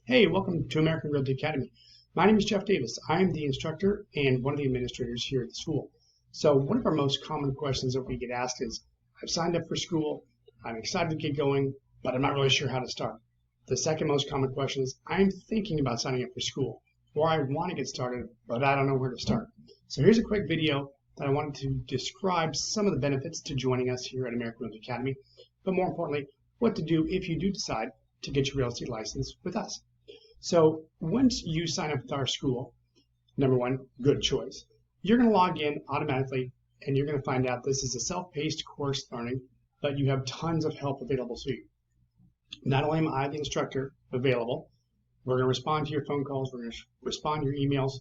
Hey, welcome to American Realty Academy. My name is Jeff Davis. I am the instructor and one of the administrators here at the school. So one of our most common questions that we get asked is, I've signed up for school, I'm excited to get going, but I'm not really sure how to start. The second most common question is, I'm thinking about signing up for school, or I want to get started, but I don't know where to start. So here's a quick video that I wanted to describe some of the benefits to joining us here at American Realty Academy, but more importantly, what to do if you do decide to get your real estate license with us. So once you sign up with our school, number one, good choice. You're going to log in automatically and you're going to find out this is a self-paced course learning, but you have tons of help available to you. Not only am I the instructor available, we're going to respond to your phone calls, we're going to respond to your emails,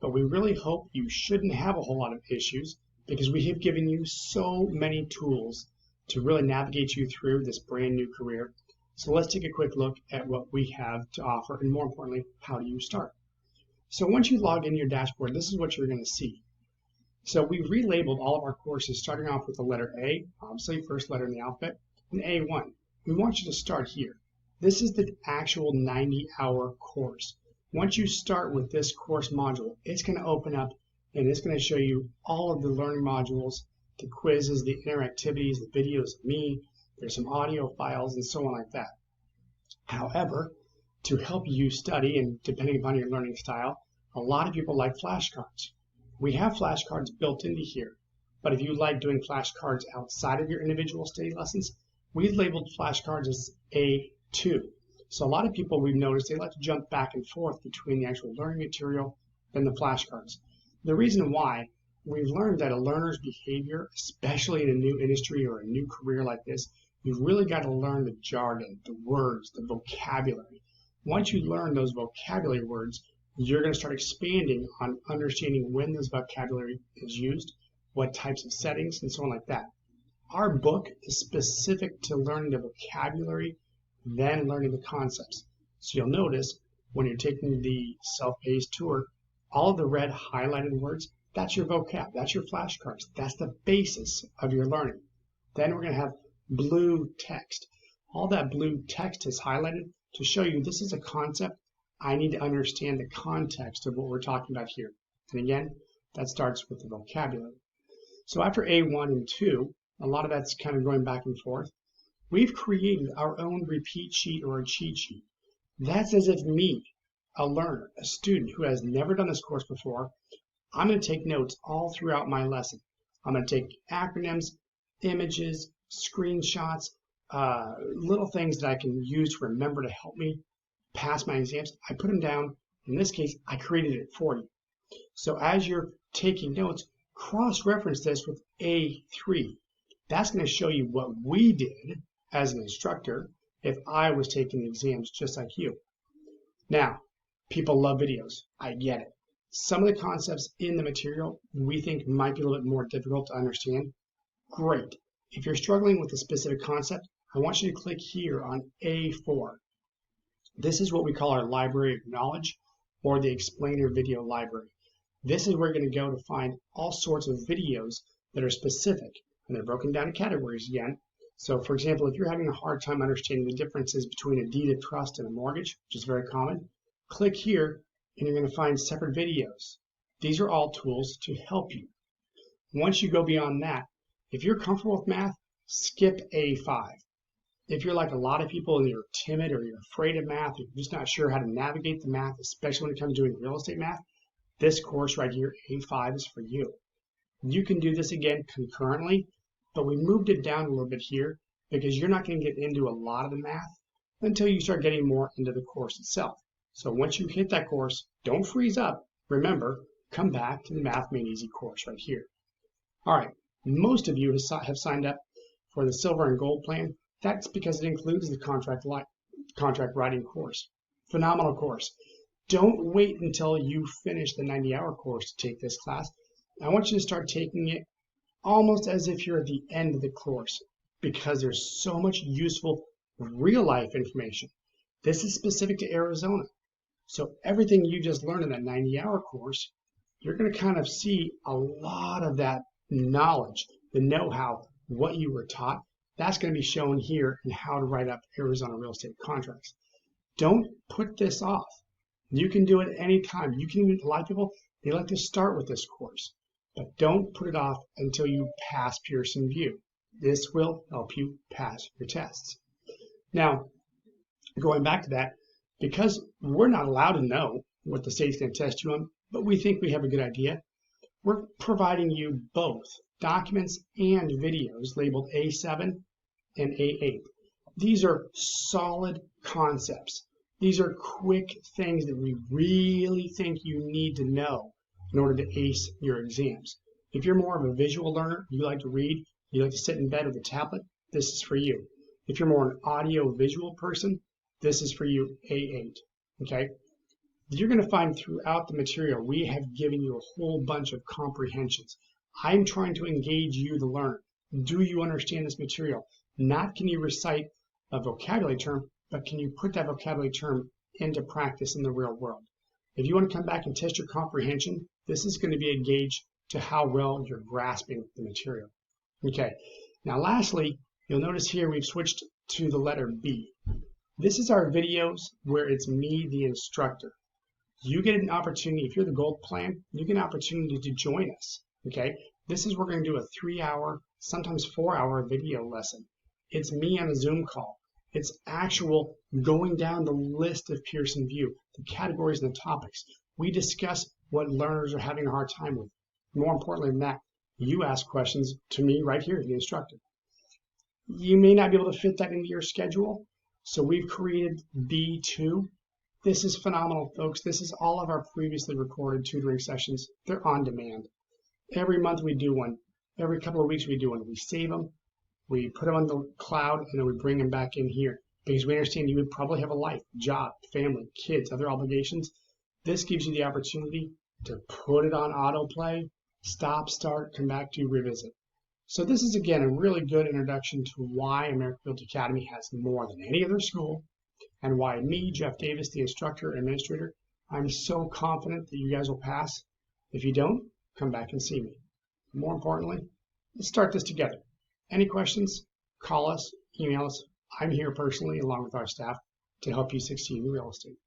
but we really hope you shouldn't have a whole lot of issues because we have given you so many tools to really navigate you through this brand new career. So let's take a quick look at what we have to offer, and more importantly, how do you start? So once you log in your dashboard, this is what you're going to see. So we've relabeled all of our courses starting off with the letter A, obviously first letter in the alphabet, and A1. We want you to start here. This is the actual 90-hour course. Once you start with this course module, it's going to open up and it's going to show you all of the learning modules, the quizzes, the interactivities, the videos of me. There's some audio files and so on like that. However, to help you study and depending upon your learning style, a lot of people like flashcards. We have flashcards built into here, but if you like doing flashcards outside of your individual study lessons, we've labeled flashcards as A2. So a lot of people we've noticed they like to jump back and forth between the actual learning material and the flashcards. The reason why, we've learned that a learner's behavior, especially in a new industry or a new career like this, you've really got to learn the jargon, the words, the vocabulary. Once you learn those vocabulary words, you're going to start expanding on understanding when this vocabulary is used, what types of settings, and so on like that. Our book is specific to learning the vocabulary, then learning the concepts. So you'll notice when you're taking the self-paced tour, all of the red highlighted words, that's your vocab, that's your flashcards, that's the basis of your learning. Then we're going to have blue text. All that blue text is highlighted to show you this is a concept. I need to understand the context of what we're talking about here. And again, that starts with the vocabulary. So after A1 and 2, a lot of that's kind of going back and forth. We've created our own repeat sheet or a cheat sheet. That's as if me, a learner, a student who has never done this course before, I'm going to take notes all throughout my lesson. I'm going to take acronyms, images, screenshots, little things that I can use to remember to help me pass my exams. I put them down. In this case, I created it for you. So as you're taking notes, cross-reference this with A3. That's going to show you what we did as an instructor if I was taking the exams just like you. Now, people love videos. I get it. Some of the concepts in the material we think might be a little bit more difficult to understand. Great. If you're struggling with a specific concept, I want you to click here on A4. This is what we call our library of knowledge or the explainer video library. This is where you're going to go to find all sorts of videos that are specific, and they're broken down in categories again. So for example, if you're having a hard time understanding the differences between a deed of trust and a mortgage, which is very common, click here and you're going to find separate videos. These are all tools to help you. Once you go beyond that, if you're comfortable with math, skip A5. If you're like a lot of people and you're timid or you're afraid of math, you're just not sure how to navigate the math, especially when it comes to doing real estate math, this course right here, A5, is for you. You can do this again concurrently, but we moved it down a little bit here because you're not going to get into a lot of the math until you start getting more into the course itself. So once you hit that course, don't freeze up. Remember, come back to the Math Made Easy course right here. All right, most of you have signed up for the Silver and Gold plan. That's because it includes the contract writing course. Phenomenal course. Don't wait until you finish the 90-hour course to take this class. I want you to start taking it almost as if you're at the end of the course because there's so much useful real-life information. This is specific to Arizona. So everything you just learned in that 90-hour course, you're going to kind of see a lot of that knowledge, the know-how, what you were taught. That's going to be shown here in how to write up Arizona real estate contracts. Don't put this off. You can do it anytime. You can, a lot of people, they like to start with this course, but don't put it off until you pass Pearson VUE. This will help you pass your tests. Now, going back to that, because we're not allowed to know what the state's going to test you on, but we think we have a good idea, we're providing you both documents and videos labeled A7 and A8. These are solid concepts. These are quick things that we really think you need to know in order to ace your exams. If you're more of a visual learner, you like to read, you like to sit in bed with a tablet, this is for you. If you're more an audio-visual person, this is for you, A8, okay? You're going to find throughout the material, we have given you a whole bunch of comprehensions. I'm trying to engage you, the learner. Do you understand this material? Not can you recite a vocabulary term, but can you put that vocabulary term into practice in the real world? If you want to come back and test your comprehension, this is going to be a gauge to how well you're grasping the material. Okay, now lastly, you'll notice here we've switched to the letter B. This is our videos where it's me, the instructor. You get an opportunity, if you're the gold plan, you get an opportunity to join us, okay? This is, we're going to do a 3-hour, sometimes 4-hour video lesson. It's me on a Zoom call. It's actual going down the list of Pearson VUE, the categories and the topics. We discuss what learners are having a hard time with. More importantly than that, you ask questions to me right here, the instructor. You may not be able to fit that into your schedule, so we've created B2. This is phenomenal, folks. This is all of our previously recorded tutoring sessions. They're on demand. Every month we do one. Every couple of weeks we do one. We save them, we put them on the cloud, and then we bring them back in here because we understand you would probably have a life, job, family, kids, other obligations. This gives you the opportunity to put it on autoplay, stop, start, come back to, revisit. So this is, again, a really good introduction to why American Realty Academy has more than any other school, and why me, Jeff Davis, the instructor and administrator, I'm so confident that you guys will pass. If you don't, come back and see me. More importantly, let's start this together. Any questions? Call us, email us. I'm here personally, along with our staff, to help you succeed in real estate.